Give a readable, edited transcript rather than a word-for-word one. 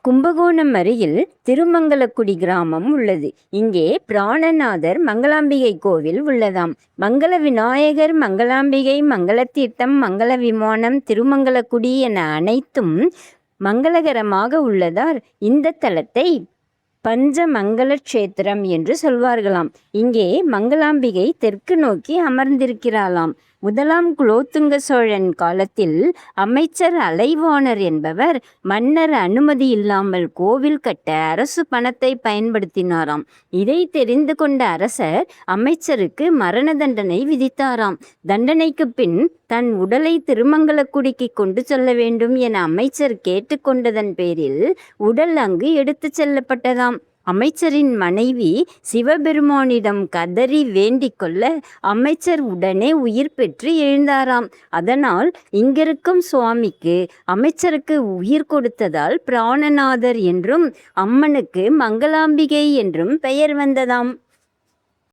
கும்பகோணம் அருகில் திருமங்கலக்குடி கிராமம் உள்ளது. இங்கே பிராணநாதர் மங்களாம்பிகை கோவில் உள்ளதாம். மங்கள விநாயகர், மங்களாம்பிகை, மங்களத்தீர்த்தம், மங்கள விமானம், திருமங்கலக்குடி என அனைத்தும் மங்களகரமாக உள்ளதால் இந்த தலத்தை பஞ்சமங்கல க்ஷேத்திரம் என்று சொல்வார்களாம். இங்கே மங்களாம்பிகை தெற்கு நோக்கி அமர்ந்திருக்கிறாளாம். முதலாம் குலோத்துங்க சோழன் காலத்தில் அமைச்சர் அலைவாணர் என்பவர் மன்னர் அனுமதி இல்லாமல் கோவில் கட்ட அரசு பணத்தை பயன்படுத்தினாராம். இதை தெரிந்து கொண்ட அரசர் அமைச்சருக்கு மரண தண்டனை விதித்தாராம். தண்டனைக்கு பின் தன் உடலை திருமங்கலக்குடிக்கு கொண்டு செல்ல வேண்டும் என அமைச்சர் கேட்டுக்கொண்டதன் பேரில் உடல் அங்கு எடுத்து செல்லப்பட்டதாம். அமைச்சரின் மனைவி சிவபெருமானிடம் கதறி வேண்டிக் கொள்ள அமைச்சர் உடனே உயிர் பெற்று எழுந்தாராம். அதனால் இங்கிருக்கும் சுவாமிக்கு அமைச்சருக்கு உயிர் கொடுத்ததால் பிராணநாதர் என்றும் அம்மனுக்கு மங்களாம்பிகை என்றும் பெயர் வந்ததாம்.